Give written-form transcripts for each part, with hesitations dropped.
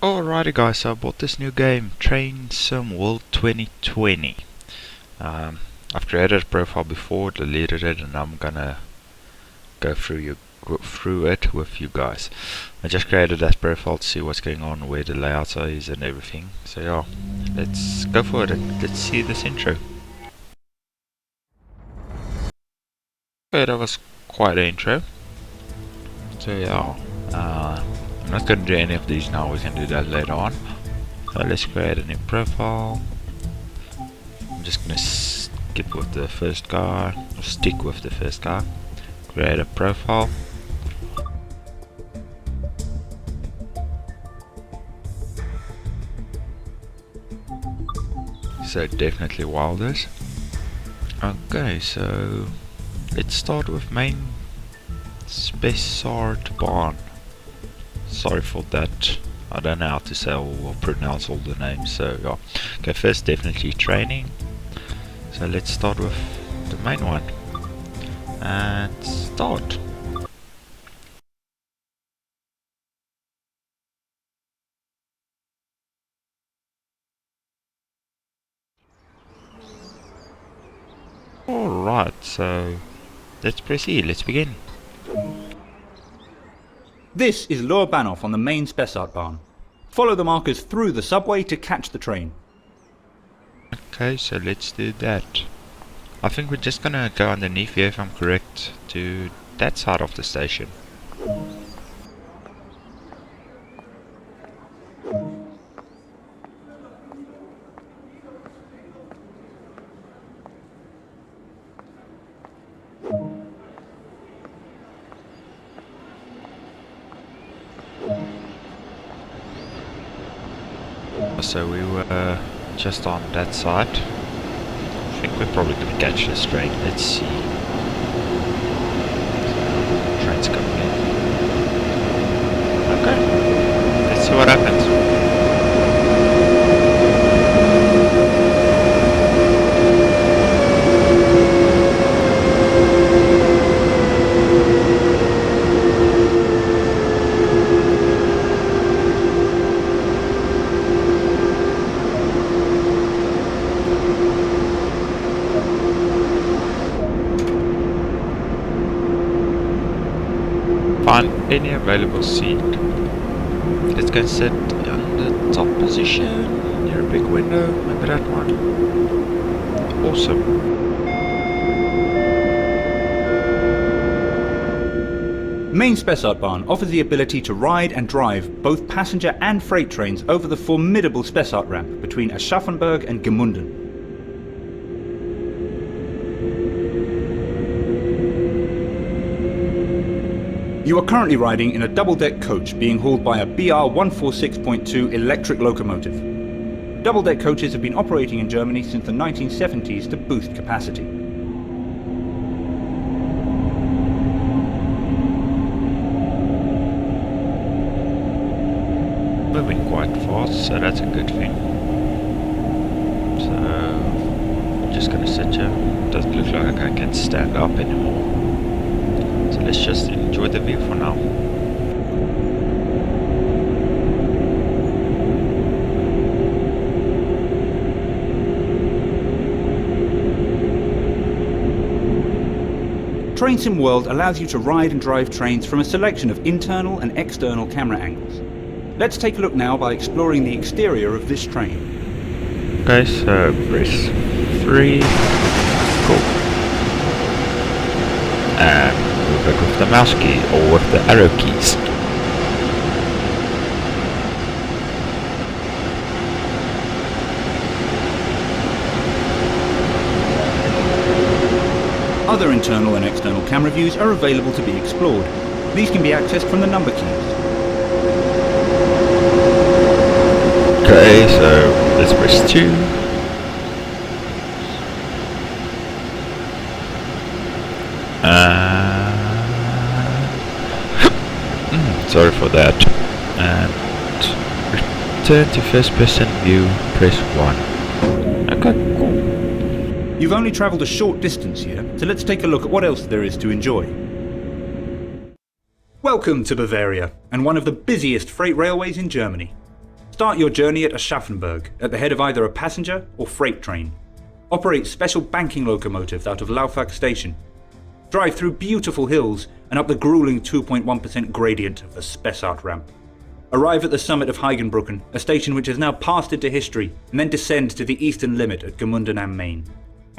Alrighty guys, so I bought this new game, Train Sim World 2020. I've created a profile before, deleted it, and I'm gonna go through it with you guys. I just created that profile to see what's going on, where the layouts is and everything. So yeah, let's go for it and let's see this intro. Okay, that was quite an intro. So yeah, I'm not going to do any of these now, we can do that later on. So let's create a new profile. I'm just going to skip with the first guy, or stick with the first guy. Create a profile. So definitely Wilders. Okay, so let's start with Main-Spessart Bahn. Sorry for that, I don't know how to say or pronounce all the names, so yeah. Okay, first definitely training. So let's start with the main one. And start. Alright, so let's proceed, let's begin. This is Lower Bahnhof on the Main-Spessart Bahn. Follow the markers through the subway to catch the train. Okay, so let's do that. I think we're just gonna go underneath here, if I'm correct, to that side of the station. So we were just on that side. I think we're probably going to catch this train. Let's see. So, train's coming in. Okay. Let's see what happens. Find any available seat. Let's go sit on the top position near a big window, maybe that one. Awesome. Main-Spessart Bahn offers the ability to ride and drive both passenger and freight trains over the formidable Spessart ramp between Aschaffenburg and Gemünden. You are currently riding in a double-deck coach being hauled by a BR 146.2 electric locomotive. Double-deck coaches have been operating in Germany since the 1970s to boost capacity. Moving quite fast, so that's a good thing. So I'm just gonna sit here. Doesn't look like I can stand up anymore. So let's just enjoy the view for now. Train Sim World allows you to ride and drive trains from a selection of internal and external camera angles. Let's take a look now by exploring the exterior of this train. Okay, so press 3, go. And move it with the mouse key or with the arrow keys. Other internal and external camera views are available to be explored. These can be accessed from the number keys. Okay, so let's press 2. Sorry for that. And return to first person view, press 1. Okay, cool. You've only travelled a short distance here, so let's take a look at what else there is to enjoy. Welcome to Bavaria, and one of the busiest freight railways in Germany. start your journey at Aschaffenburg, at the head of either a passenger or freight train. Operate special banking locomotives out of Laufach station. Drive through beautiful hills and up the grueling 2.1% gradient of the Spessart ramp. Arrive at the summit of Heigenbrücken, a station which has now passed into history, and then descend to the eastern limit at Gemünden am Main.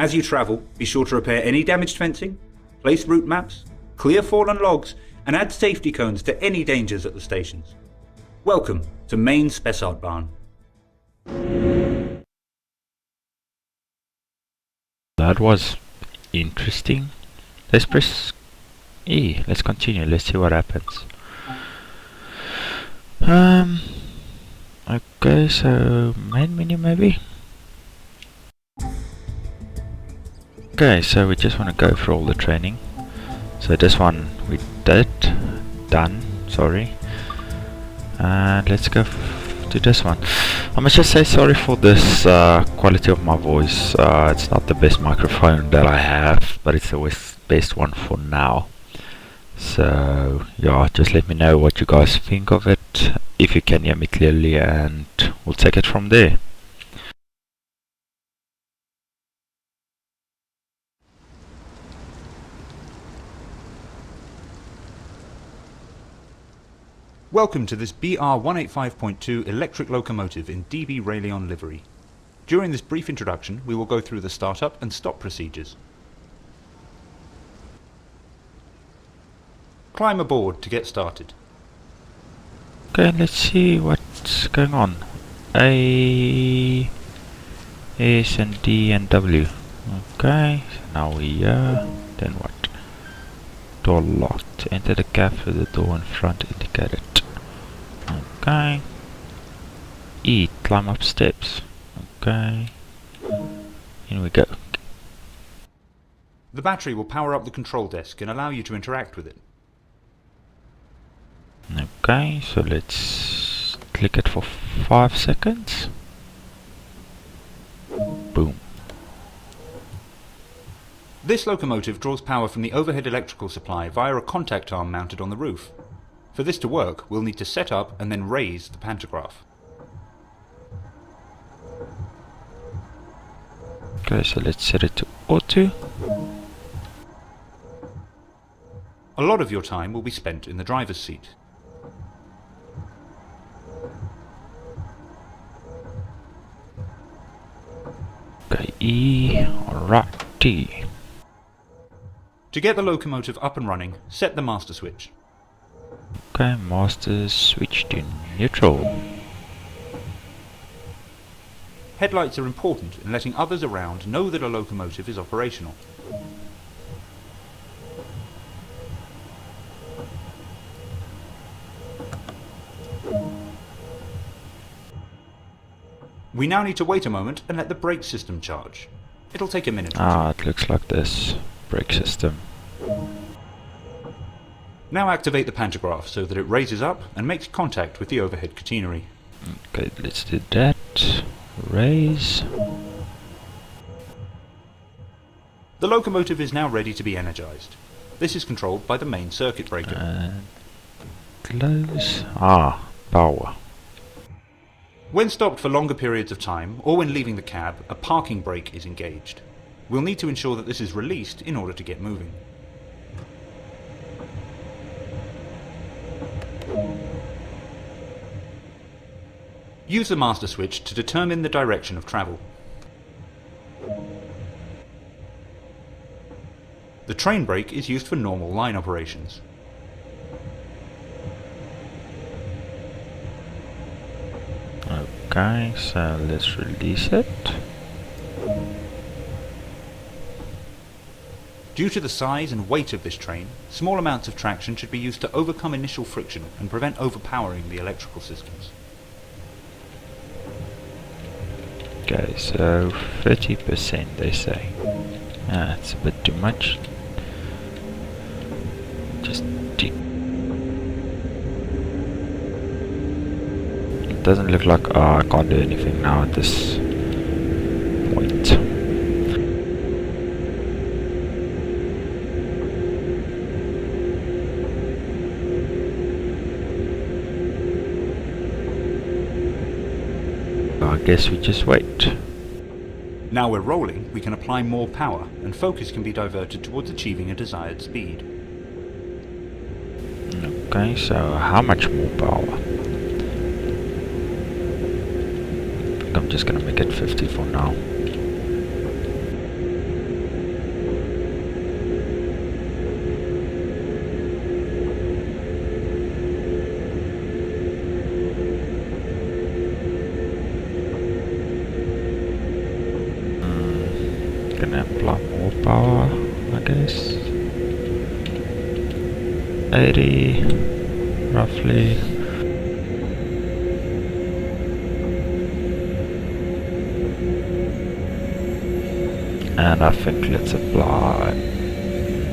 As you travel, be sure to repair any damaged fencing, place route maps, clear fallen logs, and add safety cones to any dangers at the stations. Welcome to Main-Spessart Bahn. That was interesting. Let's press E. Let's continue. Let's see what happens. Okay, so main menu maybe. Okay, so we just want to go through all the training. So this one we done, sorry. And let's go to this one. I must just say sorry for this quality of my voice. It's not the best microphone that I have, but it's the best one for now. So yeah, just let me know what you guys think of it, if you can hear me clearly, and we'll take it from there. Welcome to this BR185.2 electric locomotive in DB Railion livery. During this brief introduction, we will go through the startup and stop procedures. Climb aboard to get started. Okay, let's see what's going on. A, S and D and W. Okay, so now we then what? Door locked. Enter the cab through the door in front indicated. Okay. E, climb up steps. Okay. In we go. The battery will power up the control desk and allow you to interact with it. Okay, so let's click it for 5 seconds. Boom. This locomotive draws power from the overhead electrical supply via a contact arm mounted on the roof. For this to work, we'll need to set up and then raise the pantograph. Okay, so let's set it to auto. A lot of your time will be spent in the driver's seat. Okay, E, alright, T. To get the locomotive up and running, set the master switch. Okay, master switch to neutral. Headlights are important in letting others around know that a locomotive is operational. We now need to wait a moment and let the brake system charge. It'll take a minute or two. It looks like this. Brake system. Now activate the pantograph so that it raises up and makes contact with the overhead catenary. Okay, let's do that. Raise. The locomotive is now ready to be energized. This is controlled by the main circuit breaker. And close. Power. When stopped for longer periods of time, or when leaving the cab, a parking brake is engaged. We'll need to ensure that this is released in order to get moving. Use the master switch to determine the direction of travel. The train brake is used for normal line operations. Okay, so let's release it. Due to the size and weight of this train, small amounts of traction should be used to overcome initial friction and prevent overpowering the electrical systems. Okay, so 30% they say. That's a bit too much. Just it doesn't look like I can't do anything now at this point. I guess we just wait. Now we're rolling, we can apply more power, and focus can be diverted towards achieving a desired speed. Okay, so how much more power? I think I'm just gonna make it 50 for now. Gonna apply more power, I guess. 80, roughly. And I think let's apply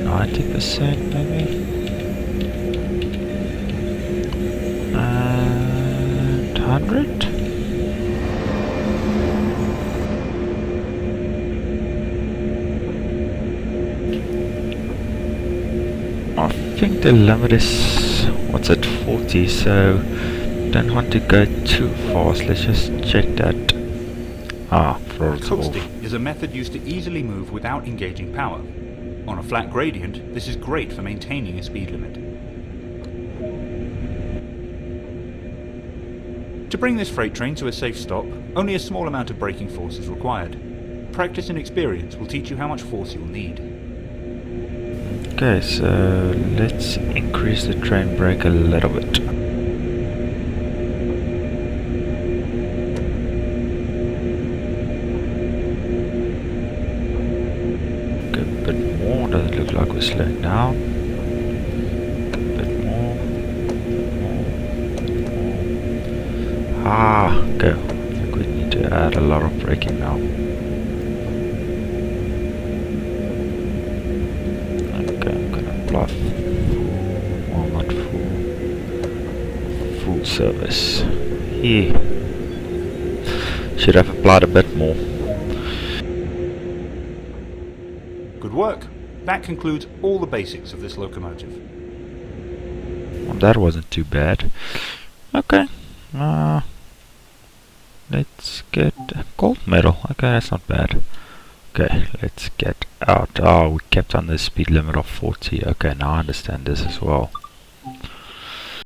90% maybe. And 100? I think the limit is, what's it, 40, so don't want to go too fast. Let's just check that. Throttle's off. Coasting is a method used to easily move without engaging power. On a flat gradient, this is great for maintaining a speed limit. To bring this freight train to a safe stop, only a small amount of braking force is required. Practice and experience will teach you how much force you'll need. Okay, so let's increase the train brake a little bit. Okay, a bit more. Does it look like we're slowing down? A bit more. Okay. I think we need to add a lot of braking now. Full service. Yeah. Should have applied a bit more. Good work. That concludes all the basics of this locomotive. Well, that wasn't too bad. Okay. Let's get gold medal. Okay, that's not bad. Okay, let's get out. Oh, we kept on the speed limit of 40. Okay, now I understand this as well.